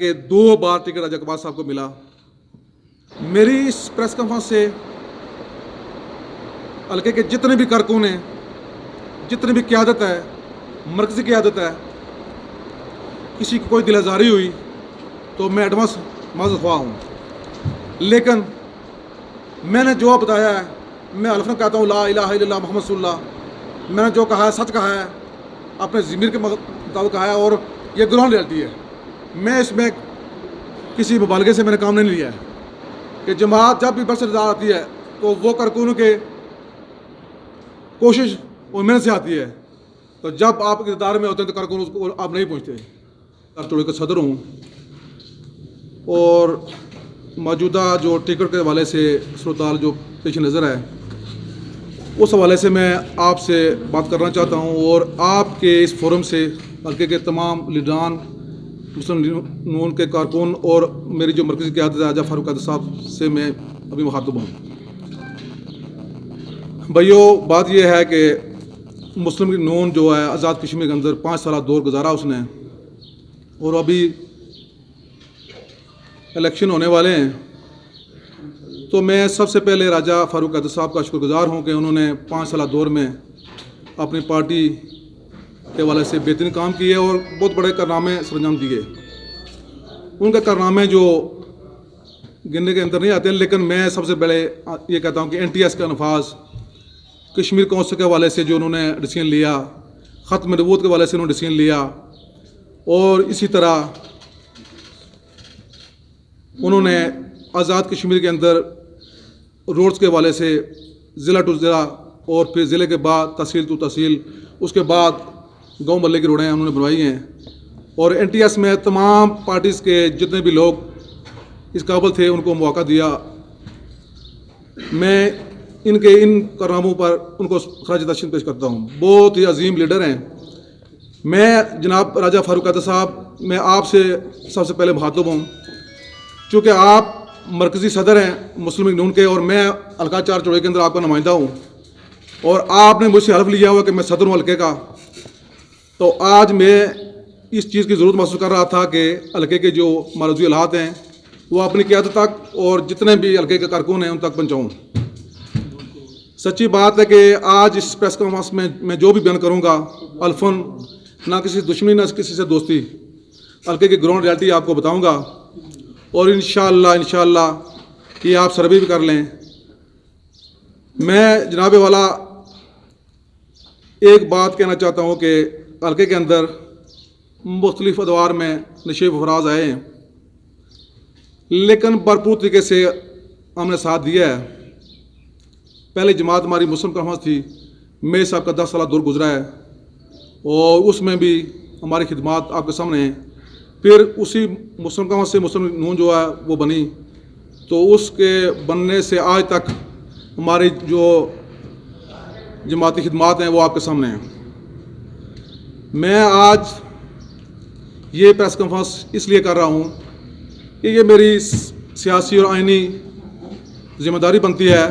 कि 2 बार टिकट राजा इकबाल साहब को मिला। मेरी इस प्रेस कॉन्फ्रेंस से हल्के के जितने भी कारकुन हैं, जितनी भी क़यादत है, मरकज़ी क़यादत है, किसी को कोई दिल आज़ारी हुई तो मैं एडवांस माज़रत ख़्वाह हूँ। लेकिन मैंने जो बताया है, मैं अलफ़न कहता हूँ ला इलाहा इल्लल्लाह मुहम्मद रसूलुल्लाह। मैंने जो कहा है सच कहा है, अपने ज़मीर के मुताबिक कहा है और ये ग्राउंड रियलिटी है। मैं इसमें किसी मुबालगे से मैंने काम नहीं लिया है कि जमात जब भी बस आती है तो वो कारकुनों के कोशिश और मेहनत से आती है, तो जब आप इक़्तिदार में होते हैं तो कारकुन उसको आप नहीं पहुँचते। टोले का सदर हूँ और मौजूदा जो टिकट के हवाले से सूरत जो पेश नज़र है, उस हवाले से मैं आपसे बात करना चाहता हूँ और आपके इस फोरम से हल्के के तमाम लीडरान, मुस्लिम नून के कारकुन और मेरी जो मरकज़ी क़यादत है राजा फारूक कादर साहब से मैं अभी मुखातिब हूँ। भाइयों, बात यह है कि मुस्लिम नून जो है आज़ाद कश्मीर के अंदर 5 साल दौर गुजारा उसने, और अभी इलेक्शन होने वाले हैं, तो मैं सबसे पहले राजा फारूक कादर साहब का शुक्रगुजार हूँ कि उन्होंने 5 साल दौर में अपनी पार्टी के हवाले से बेहतरीन काम किए और बहुत बड़े कारनामे सरंजाम दिए। उनके कारनामे जो गिनने के अंदर नहीं आते हैं, लेकिन मैं सबसे पहले ये कहता हूँ कि NTS का नफाज, कश्मीर काउंसिल के हवाले से जो उन्होंने डिसीजन लिया, ख़त्म नबूवत के हवाले से उन्होंने डिसीजन लिया, और इसी तरह उन्होंने आज़ाद कश्मीर के अंदर रोड्स के हवाले से ज़िला टू ज़िला और फिर ज़िले के बाद तहसील टू तहसील, उसके बाद गांव मोहल्ले की रोडें उन्होंने बनवाई हैं। और NTS में तमाम पार्टीज़ के जितने भी लोग इस काबिल थे उनको मौका दिया। मैं इनके इन कारनामों पर उनको खराज तहसीन पेश करता हूँ। बहुत ही अजीम लीडर हैं। मैं जनाब राजा फारूक कादर साहब, मैं आपसे सबसे पहले मुखातिब हूँ, चूँकि आप मरकज़ी सदर हैं मुस्लिम नून के और मैं हल्का 4 चौड़े के अंदर आपका नुमाइंदा हूँ, और आपने मुझसे हल्फ लिया हुआ कि मैं सदर हूँ हल्के का। तो आज मैं इस चीज़ की ज़रूरत महसूस कर रहा था कि हल्के के जो मरज़ी हालात हैं वो अपनी क़यादत तक और जितने भी हल्के के कारकुन हैं उन तक पहुँचाऊँ। सच्ची बात है कि आज इस प्रेस कॉन्फ्रेंस में मैं जो भी बयान करूँगा, अल्फन ना किसी दुश्मनी ना किसी से दोस्ती, हल्के की ग्राउंड रियलिटी आपको बताऊँगा। और इंशाअल्लाह कि आप सर्वे भी कर लें। मैं जनाब वाला एक बात कहना चाहता हूँ कि हल्के के अंदर मुख्तलिफ अदवार में नशे अफराज आए हैं, लेकिन भरपूर तरीके से हमने साथ दिया है। पहले जमात हमारी मुस्लिम कॉन्फ्रेंस थी, मेरे साहब का 10 साल दौर गुजरा है और उसमें भी हमारी खिदमात आपके सामने हैं। फिर उसी मुस्लिम कॉन्फ्रेंस से मुस्लिम नून जो है वो बनी, तो उसके बनने से आज तक हमारी जो जमाती खिदमात हैं वो आपके सामने हैं। मैं आज ये प्रेस कॉन्फ्रेंस इसलिए कर रहा हूँ कि ये मेरी सियासी और आइनी जिम्मेदारी बनती है,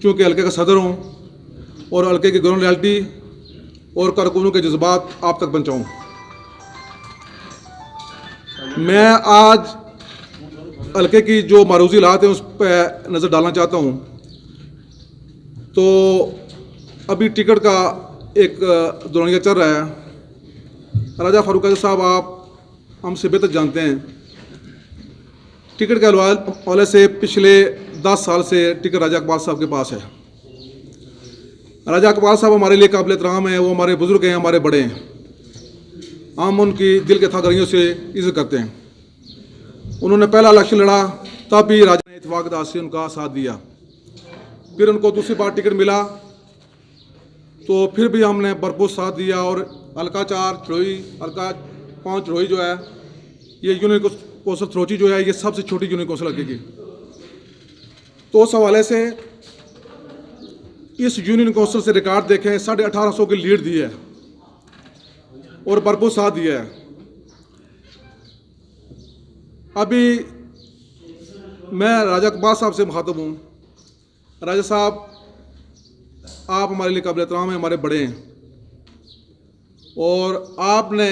क्योंकि हल्के का सदर हूँ और हल्के की ग्राउंड रियलिटी और कारकुनों के जज्बात आप तक पहुँचाऊँ। मैं आज हल्के की जो मारूजी हालात हैं उस पर नज़र डालना चाहता हूँ। तो अभी टिकट का एक दौरानिया चल रहा है। राजा फारूक कादर साहब, आप हमसे बेहतर जानते हैं, टिकट के हवाले से पिछले 10 साल से टिकट राजा इकबाल साहब के पास है। राजा इकबाल साहब हमारे लिए काबिल एहतराम हैं, वो हमारे बुज़ुर्ग हैं, हमारे बड़े हैं। हम उनकी दिल के थागरियों से इज़्ज़त करते हैं। उन्होंने पहला इलेक्शन लड़ा, तब भी राजा ने इत्तेफाक से उनका साथ दिया। फिर उनको दूसरी बार टिकट मिला तो फिर भी हमने भरपूर साथ दिया, और हल्का 4 चड़ोई, हल्का 5 चड़ोई जो है, ये यूनियन कौंसल थ्रोची जो है, ये सबसे छोटी यूनियन कौंसल लगेगी। तो उस हवाले से इस यूनियन कौंसल से रिकॉर्ड देखें, 1850 की लीड दी है और भरपूर साथ दिया है। अभी मैं राजा इकबाल साहब से मुखातिब हूँ। राजा साहब, आप हमारे लिए काबिल एहतराम हैं, हमारे बड़े हैं, और आपने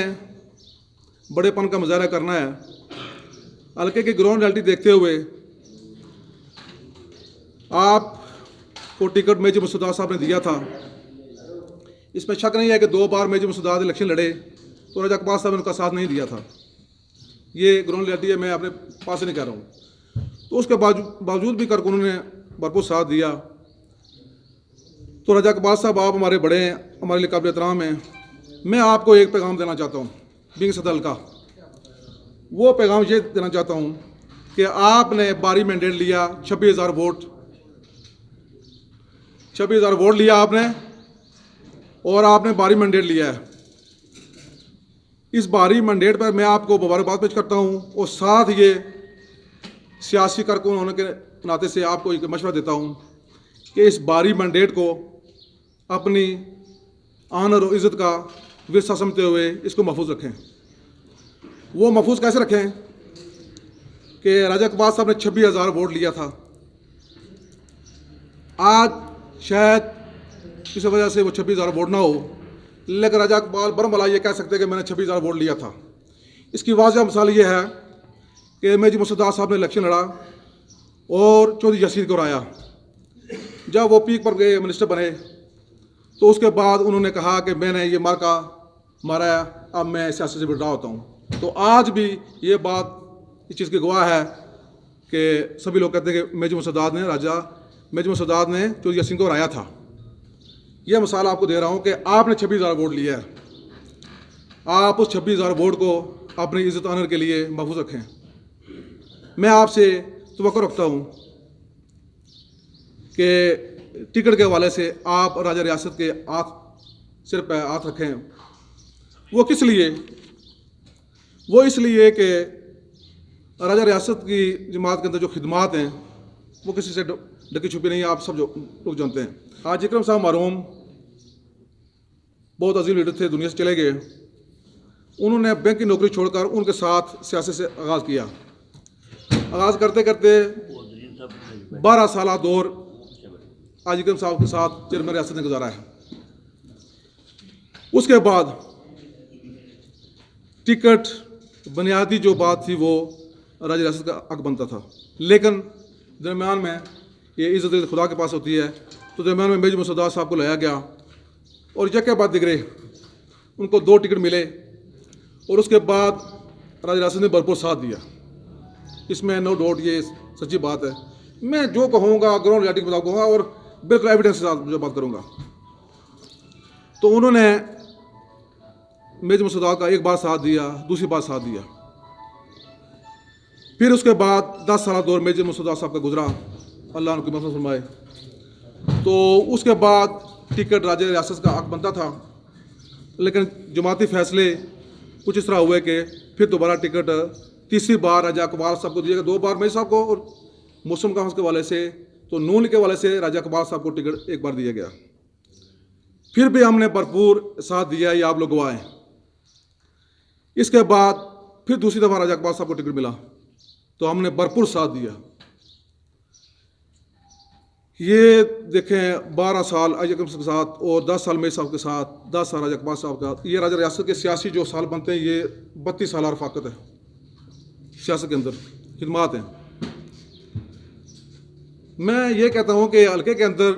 बड़ेपन का मुजाहरा करना है। हल्के की ग्राउंड रियलिटी देखते हुए आपको टिकट मेजर मसूद साहब ने दिया था। इसमें शक नहीं है कि 2 बार मेजर मसूद इलेक्शन लड़े तो राजा इकबाल साहब ने उनका साथ नहीं दिया था। ये ग्राउंड रियलिटी है, मैं अपने पास से नहीं कह रहा हूँ। तो उसके बावजूद भी कारकुनों ने भरपूर साथ दिया। तो राजा इकबाल साहब, आप हमारे बड़े हैं, हमारे लिए काबिल एहतराम हैं। मैं आपको एक पैगाम देना चाहता हूँ बीइंग सदर हल्का। वो पैगाम ये देना चाहता हूँ कि आपने बारी मैंडेट लिया, 26,000 वोट, 26,000 वोट लिया आपने, और आपने बारी मैंडेट लिया है। इस बारी मैंडेट पर मैं आपको मुबारकबाद पेश करता हूँ, और साथ ये सियासी कारकुन होने के नाते से आपको एक मशवरा देता हूँ कि इस बारी मैंडेट को अपनी आनर और इज़्ज़त का विरसा समझते हुए इसको महफूज रखें। वो महफूज कैसे रखें कि राजा इकबाल साहब ने 26,000 वोट लिया था। आज शायद किसी वजह से वो 26,000 वोट ना हो, लेकिन राजा इकबाल बरमला ये कह सकते हैं कि मैंने 26,000 वोट लिया था। इसकी वाज़ह मिसाल ये है कि मेजर मसूद साहब ने इलेक्शन लड़ा और चौधरी यासीन को हराया। जब वो पीक पर गए, मिनिस्टर बने, तो उसके बाद उन्होंने कहा कि मैंने ये मार्का मारा है, अब मैं सियासत से विड्रॉ होता हूँ। तो आज भी ये बात इस चीज़ की गवाह है कि सभी लोग कहते हैं कि मेजर मसूद ने चौधरी यासीन को हराया था। यह मिसाल आपको दे रहा हूँ कि आपने 26,000 वोट लिया है। आप उस 26,000 वोट को अपनी इज़्ज़त आनर के लिए महफूज रखें। मैं आपसे तवक्को रखता हूँ कि टिकट के हवाले से आप राजा रियासत के सिर पर हाथ रखें। वो किस लिए? वो इसलिए कि राजा रियासत की जमात के अंदर जो खिदमात हैं वो किसी से ढकी छुपी नहीं है, आप सब जो लोग जानते हैं। आज इकरम साहब मरहूम बहुत अजीम लीडर थे, दुनिया से चले गए। उन्होंने बैंक की नौकरी छोड़कर उनके साथ सियासत से आगाज़ किया। आगाज़ करते करते 12 साल दौर आज इकरम साहब के साथ चेयरमैन रियासत ने गुजारा है। उसके बाद टिकट बुनियादी जो बात थी वो राजा रियासत का हक बनता था, लेकिन दरमियान में ये इज़्ज़त खुदा के पास होती है। तो दरमियान में मेजर मसूद साहब को लाया गया और यके बाद दिगरे उनको 2 टिकट मिले, और उसके बाद राजा रियासत ने भरपूर साथ दिया। इसमें नो डाउट ये सच्ची बात है। मैं जो कहूँगा ग्राउंड रियलिटी के मुताबिक कहूँगा और बिल्कुल एविडेंस के साथ जो बात करूँगा। तो उन्होंने मेजर मसूद का एक बार साथ दिया, दूसरी बार साथ दिया। फिर उसके बाद 10 साल दौर मेजर मसूद साहब का गुजरा, अल्लाह उनकी मग़फ़िरत फरमाए। तो उसके बाद टिकट राजा रियासत का हक बनता था, लेकिन जमाती फैसले कुछ इस तरह हुए कि फिर दोबारा टिकट तीसरी बार राजा इकबाल साहब को दिया गया। 2 बार मेजर साहब को, और मौसम का के वाले से तो नून के वाले से राजा इकबाल साहब को टिकट एक बार दिया गया। फिर भी हमने भरपूर साथ दिया, ये आप लोग गवाह हैं। इसके बाद फिर दूसरी दफ़ा राजा इकबाल साहब को टिकट मिला तो हमने भरपूर साथ दिया। ये देखें 12 साल अजय के साथ और 10 साल मेजर साहब के साथ, 10 साल राजा इकबाल साहब का। ये राजा रियासत के सियासी जो साल बनते हैं ये 32 साल रफाकत है, सियासत के अंदर खिदमात हैं। मैं ये कहता हूँ कि हल्के के अंदर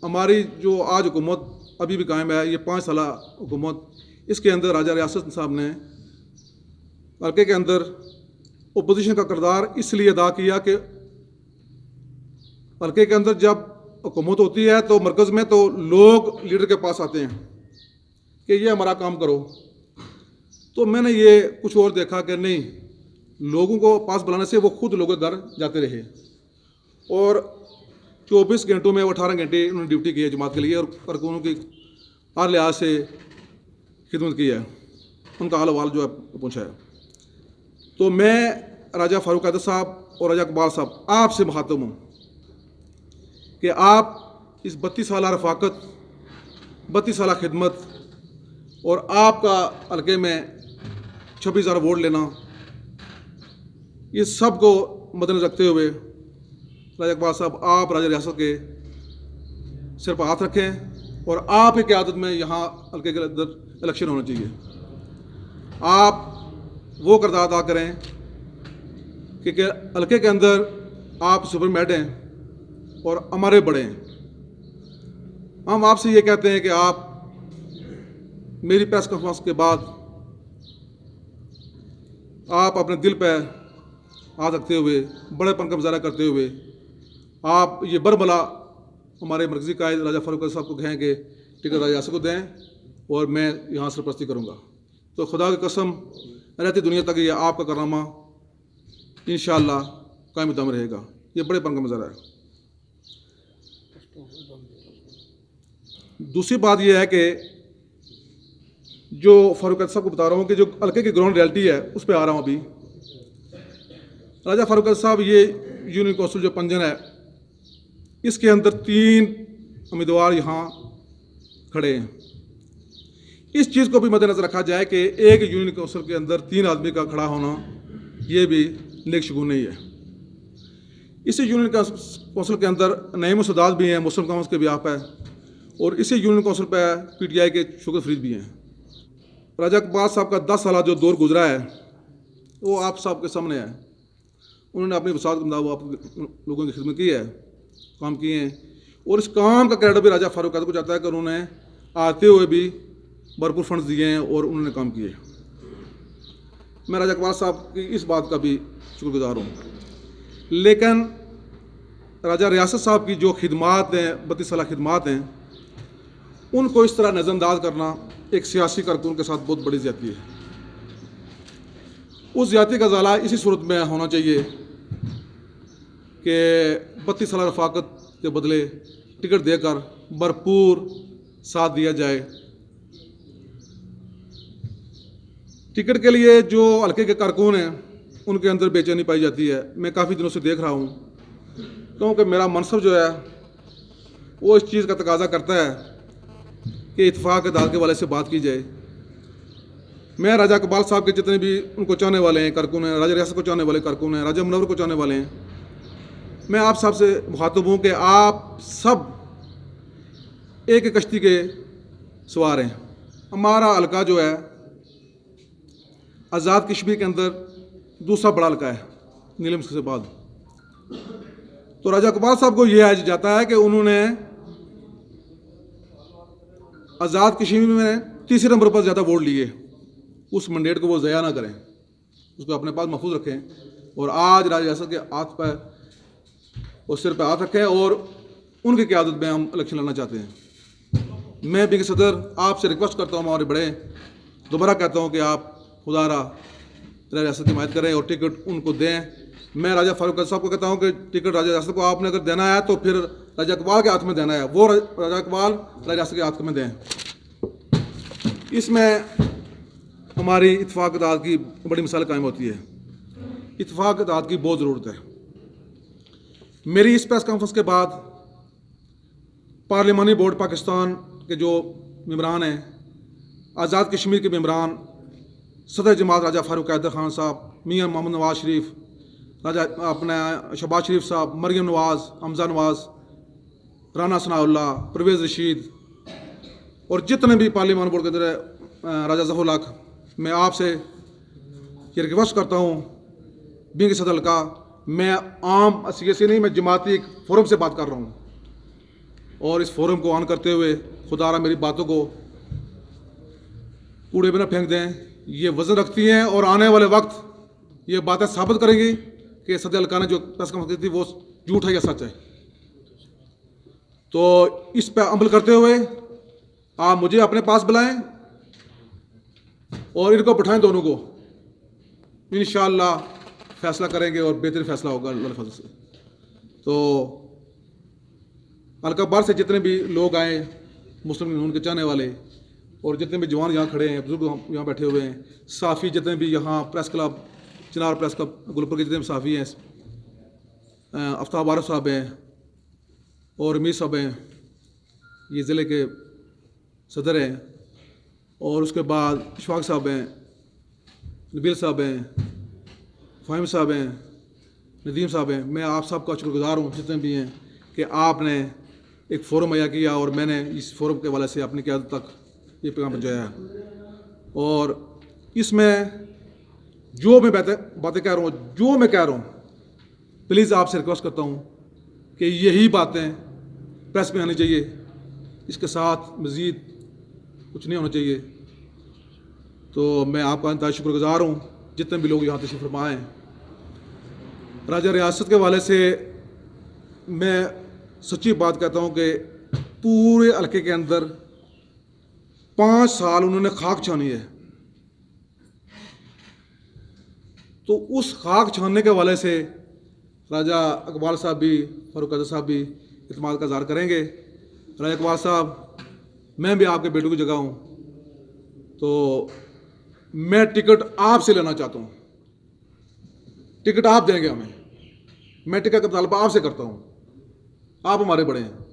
हमारी जो आज हुकूमत अभी भी कायम है, ये 5 साल हुकूमत, इसके अंदर राजा रियासत साहब ने हल्के के अंदर अपोजिशन का किरदार इसलिए अदा किया कि हल्के के अंदर जब हुकूमत होती है तो मरकज़ में तो लोग लीडर के पास आते हैं कि ये हमारा काम करो। तो मैंने ये कुछ और देखा कि नहीं, लोगों को पास बुलाने से वो खुद लोगों के घर जाते रहे, और 24 घंटों में वो 18 घंटे उन्होंने ड्यूटी की है जमात के लिए, और कारकुनों की हर लिहाज से खिदमत की है, उनका हाल वाल जो है पूछा है। तो मैं राजा फारूक कादर साहब और राजा इकबाल साहब आपसे मुखातिब हूँ कि आप इस 32 साल रफाकत, 32 साल खिदमत और आपका हल्के में 26,000 वोट लेना, ये सब को मद्देनजर रखते हुए राजा इकबाल साहब आप राजा रियासत के सिर पर हाथ रखें, और आप ही क़यादत में यहाँ हल्के के अंदर इलेक्शन होना चाहिए। आप वो किरदार अदा करें कि हल्के के अंदर आप सुपर मैट हैं और हमारे बड़े हैं। हम आपसे ये कहते हैं कि आप मेरी प्रेस कॉन्फ्रेंस के बाद आप अपने दिल पर हाथ रखते हुए, बड़ेपन का मुजाहरा करते हुए आप ये बरबला हमारे मरकज़ी कायद राजा फारूक साहब को कहें कि टिकट राजा यासर को दें और मैं यहाँ सरपरस्ती करूँगा। तो खुदा की कसम रहती दुनिया तक ये आपका करामा इंशाअल्लाह कायम दम रहेगा। ये बड़ेपन का मुजाहरा है। दूसरी बात यह है कि जो फारूक साहब को बता रहा हूँ कि जो हल्के की ग्राउंड रियलिटी है उस पर आ रहा हूँ। अभी राजा फारूक साहब ये यूनियन कौंसिल जो पंजन है इसके अंदर 3 उम्मीदवार यहाँ खड़े हैं। इस चीज़ को भी मद्देनजर रखा जाए कि एक यूनियन कौंसिल के अंदर 3 आदमी का खड़ा होना ये भी नेक शगुन नहीं है। इसी यूनियन कौंसिल के अंदर नईम सदात भी हैं, मुस्लिम काउंसिल के भी आप है, और इसी यूनियन कौंसिल पर PTI के शुगर फरीद भी हैं। राजा इकबाल साहब का 10 साल जो दौर गुजरा है वो आप साहब के सामने है। उन्होंने अपनी वसात के मुताबिक आप लोगों की खिदमत की है, काम किए हैं, और इस काम का क्रेडिट भी राजा फारूक को जाता है कि उन्होंने आते हुए भी भरपूर फंड्स दिए हैं और उन्होंने काम किए। मैं राजा इकबाल साहब की इस बात का भी शुक्रगुजार हूँ। लेकिन राजा रियासत साहब की जो खिदमात हैं, 32 साल खिदमात हैं, उनको इस तरह नज़रअंदाज करना एक सियासी कारकुन के साथ बहुत बड़ी ज़्यादती है। उस ज़्यादती का ज़ाला इसी सूरत में होना चाहिए कि 32 साल रफ़ाकत के बदले टिकट देकर भरपूर साथ दिया जाए। टिकट के लिए जो हल्के के कारकुन हैं उनके अंदर बेचैनी पाई जाती है। मैं काफ़ी दिनों से देख रहा हूँ, क्योंकि मेरा मनसब जो है वो इस चीज़ का तकाजा करता है कि इत्तेफाक अदालत के वाले से बात की जाए। मैं राजा इकबाल साहब के जितने भी उनको चाहने वाले हैं कारकुन हैं, राजा रियासत को चाहने वाले कारकुन हैं, राजा मुनव्वर को चाहने वाले हैं, मैं आप सब से मुखातिब हूँ कि आप सब एक कश्ती के सवार हैं। हमारा हल्का जो है आज़ाद कश्मीर के अंदर दूसरा बड़ा हल्का है नीलम से बाद। तो राजा इकबाल साहब को यह आज जाता है कि उन्होंने आज़ाद कश्मीर में 3 नंबर पर ज़्यादा वोट लिए। उस मैंडेट को वो ज़या ना करें, उसको अपने पास महफूज रखें और आज राजा रियासत के हाथ पर और सिर पर हाथ रखें और उनकी क़यादत में हम इलेक्शन लड़ना चाहते हैं। मैं भी सदर आपसे रिक्वेस्ट करता हूँ, हमारे बड़े दोबारा कहता हूँ कि आप खुदारा रियासत की हिमायत करें और टिकट उनको दें। मैं राजा फारूक साहब को कहता हूँ कि टिकट राजा रियासत को आपने अगर देना है तो फिर राजा इकबाल के हाथ में देना है, वो राजा इकबाल राजा रियासत के हाथ में दें। इसमें हमारी इत्तेफाक अदालत की बड़ी मिसाल कायम होती है। इत्तेफाक अदालत की बहुत ज़रूरत है। मेरी इस प्रेस कॉन्फ्रेंस के बाद पार्लिमानी बोर्ड पाकिस्तान के जो मेम्बरान हैं, आज़ाद कश्मीर के मेम्बरान, सदर जमात राजा फारूक हैदर खान साहब, मियाँ मोहम्मद नवाज शरीफ, राजा अपना शहबाज शरीफ साहब, मरियम नवाज़, हमजा नवाज़, राना सनाउल्लाह, परवेज़ रशीद और जितने भी पार्लिमान बोर्ड के अंदर राजा ज़फ़रुल हक, मैं आपसे ये रिक्वेस्ट करता हूँ बींग सदर का, मैं आम सियासी नहीं, मैं जमाती एक फोरम से बात कर रहा हूँ और इस फोरम को ऑन करते हुए खुदारा मेरी बातों को कूड़े में न फेंक दें। ये वज़न रखती हैं और आने वाले वक्त ये बातें साबित करेंगी कि सदर हल्का ने जो प्रेस कॉन्फ्रेंस की थी वो झूठ है या सच है। तो इस पर अमल करते हुए आप मुझे अपने पास बुलाएं और इनको बिठाएं, दोनों को इंशाअल्लाह फैसला करेंगे और बेहतर फैसला होगा अल्लाह के फज़ल से। तो हल्का बार से जितने भी लोग आए, मुस्लिम यूनियन के चाहने वाले और जितने भी जवान यहाँ खड़े हैं, बुजुर्ग यहाँ बैठे हुए हैं, साफ़ी जितने भी यहाँ प्रेस क्लब, चिनार प्रेस क्लब गुलपुर के जितने भी साफ़ी हैं, आफ्ताब आरिफ साहब हैं और मीर साहब हैं, ये ज़िले के सदर हैं, और उसके बाद इशफाक साहब हैं, नबील साहब हैं, फ़हीम साहब हैं, नदीम साहब हैं। मैं आप सब का शुक्रगुजार हूँ जितने भी हैं कि आपने एक फ़ोरम मुहैया किया और मैंने इस फ़ोरम के हवाले से अपनी क़यादत तक ये पैगाम पहुँचाया है। और इसमें जो मैं बातें कह रहा हूँ, जो मैं कह रहा हूँ प्लीज़ आपसे रिक्वेस्ट करता हूँ कि यही बातें प्रेस में आनी चाहिए, इसके साथ मज़ीद कुछ नहीं होना चाहिए। तो मैं आपका इंतहाई शुक्रगुज़ार हूँ जितने भी लोग यहाँ तशरीफ़ फरमा हैं। राजा रियासत के हवाले से मैं सच्ची बात कहता हूँ कि पूरे हल्के के अंदर 5 साल उन्होंने खाक छानी है, तो उस खाक छानने के हवाले से राजा इकबाल साहब भी, फारूक आज़ाद साहब भी इत्मीनान का इज़हार करेंगे। राजा इकबाल साहब, मैं भी आपके बेटों की जगह हूँ, तो मैं टिकट आपसे लेना चाहता हूँ। टिकट आप देंगे हमें, मैं टिकट का मुतालबा आपसे करता हूँ। आप हमारे बड़े हैं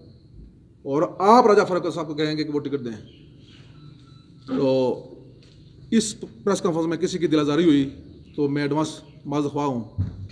और आप राजा फारूक साहब को कहेंगे कि वो टिकट दें। तो इस प्रेस कॉन्फ्रेंस में किसी की दिल आज़ारी हुई तो मैं एडवांस माज़ ख्वाह हूँ।